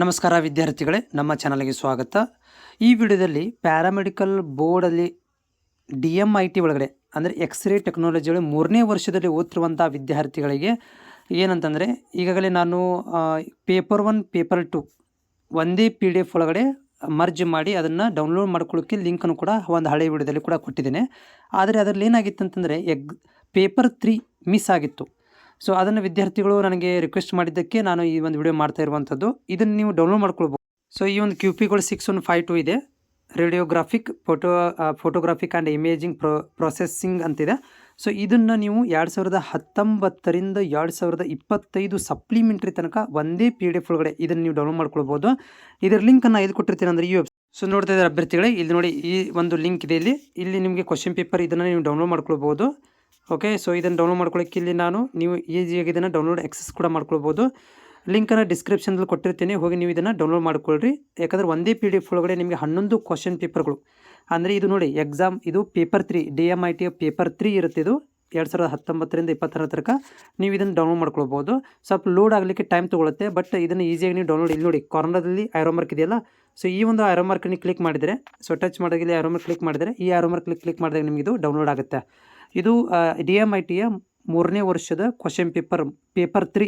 ನಮಸ್ಕಾರ ವಿದ್ಯಾರ್ಥಿಗಳೇ, ನಮ್ಮ ಚಾನಲ್ಗೆ ಸ್ವಾಗತ. ಈ ವಿಡಿಯೋದಲ್ಲಿ ಪ್ಯಾರಾಮೆಡಿಕಲ್ ಬೋರ್ಡಲ್ಲಿ DMIT ಒಳಗಡೆ ಅಂದರೆ ಎಕ್ಸ್ರೇ ಟೆಕ್ನಾಲಜಿಗಳು 3ನೇ ವರ್ಷದಲ್ಲಿ ಓದ್ತಿರುವಂಥ ವಿದ್ಯಾರ್ಥಿಗಳಿಗೆ ಏನಂತಂದರೆ, ಈಗಾಗಲೇ ನಾನು ಪೇಪರ್ 1 ಪೇಪರ್ 2 ಒಂದೇ PDF ಒಳಗಡೆ ಮರ್ಜ್ ಮಾಡಿ ಅದನ್ನು ಡೌನ್ಲೋಡ್ ಮಾಡ್ಕೊಳ್ಳೋಕ್ಕೆ ಲಿಂಕನ್ನು ಕೂಡ ಒಂದು ಹಳೆ ವಿಡಿಯೋದಲ್ಲಿ ಕೂಡ ಕೊಟ್ಟಿದ್ದೇನೆ. ಆದರೆ ಅದರಲ್ಲಿ ಏನಾಗಿತ್ತು ಅಂತಂದರೆ ಪೇಪರ್ 3 ಮಿಸ್ ಆಗಿತ್ತು. ಸೊ ಅದನ್ನು ವಿದ್ಯಾರ್ಥಿಗಳು ನನಗೆ ರಿಕ್ವೆಸ್ಟ್ ಮಾಡಿದ್ದಕ್ಕೆ ನಾನು ಈ ಒಂದು ವಿಡಿಯೋ ಮಾಡ್ತಾ ಇರುವಂಥದ್ದು. ಇದನ್ನು ನೀವು ಡೌನ್ಲೋಡ್ ಮಾಡ್ಕೊಳ್ಬೋದು. ಸೊ ಈ ಒಂದು QPಗಳು 6152 ಇದೆ. Radiographic photographic and imaging processing ಅಂತಿದೆ. ಸೊ ಇದನ್ನು ನೀವು 2019ರಿಂದ 2025 ಸಪ್ಲಿಮೆಂಟ್ರಿ ತನಕ ಒಂದೇ PDF ಒಳಗಡೆ ಇದನ್ನು ನೀವು ಡೌನ್ಲೋಡ್ ಮಾಡ್ಕೊಳ್ಬೋದು. ಇದರ ಲಿಂಕನ್ನು ಎಲ್ಲಿ ಕೊಟ್ಟಿರ್ತೀನಿ ಅಂದರೆ ಈ ವೆಬ್ಸೈಟ್. ಸೊ ನೋಡ್ತಾ ಇದ್ದಾರೆ ಅಭ್ಯರ್ಥಿಗಳೇ, ಇಲ್ಲಿ ನೋಡಿ ಈ ಒಂದು ಲಿಂಕ್ ಇದೆ. ಇಲ್ಲಿ ನಿಮಗೆ ಕ್ವಶನ್ ಪೇಪರ್ ಇದನ್ನು ನೀವು ಡೌನ್ಲೋಡ್ ಮಾಡ್ಕೊಳ್ಬೋದು. ಓಕೆ, ಸೊ ಇದನ್ನು ಡೌನ್ಲೋಡ್ ಮಾಡ್ಕೊಳ್ಳೋಕ್ಕೆ ಇಲ್ಲಿ ನೀವು ಈಸಿಯಾಗಿ ಇದನ್ನು ಡೌನ್ಲೋಡ್ ಆಕ್ಸೆಸ್ ಕೂಡ ಮಾಡ್ಕೊಳ್ಬೋದು. ಲಿಂಕನ್ನು ಡಿಸ್ಕ್ರಿಪ್ಷನಲ್ಲಿ ಕೊಟ್ಟಿರ್ತೀನಿ, ಹೋಗಿ ನೀವು ಇದನ್ನು ಡೌನ್ಲೋಡ್ ಮಾಡ್ಕೊಳ್ರಿ. ಯಾಕಂದರೆ ಒಂದೇ PDF ಒಳಗಡೆ ನಿಮಗೆ 11 ಕ್ವಶನ್ ಪೇಪರ್ಗಳು ಅಂದರೆ ಇದು ನೋಡಿ ಎಕ್ಸಾಮ್, ಇದು ಪೇಪರ್ 3 DMIT ಪೇಪರ್ 3 ಇರುತ್ತೆ. ಇದು 2019ರಿಂದ 2022 ತನಕ ನೀವು ಇದನ್ನು ಡೌನ್ಲೋಡ್ ಮಾಡ್ಕೊಳ್ಬೋದು. ಸ್ವಲ್ಪ ಲೋಡ್ ಆಗಲಿಕ್ಕೆ ಟೈಮ್ ತೊಗೊಳುತ್ತೆ, ಬಟ್ ಇದನ್ನು ಈಸಿಯಾಗಿ ನೀವು ಡೌನ್ಲೋಡ್. ಇಲ್ಲಿ ನೋಡಿ ಕಾರ್ನರಲ್ಲಿ ಆರೋ ಮಾರ್ಕ್ ಇದೆಯಲ್ಲ, ಸೊ ಈ ಒಂದು ಆರೋ ಮಾರ್ಕನ್ನು ಕ್ಲಿಕ್ ಮಾಡಿದರೆ, ಸೊ ಟಚ್ ಮಾಡೋದಿಲ್ಲ ಆರೋ ಮಾರ್ಕ್ ಕ್ಲಿಕ್ ಮಾಡಿದರೆ, ಈ ಆರೋ ಮಾರ್ಕ್ ಕ್ಲಿಕ್ ಮಾಡಿದಾಗ ನಿಮಗೆ ಇದು ಡೌನ್ಲೋಡ್ ಆಗುತ್ತೆ. ಇದು DMITಯ 3ನೇ ವರ್ಷದ ಕ್ವಶನ್ ಪೇಪರ್ 3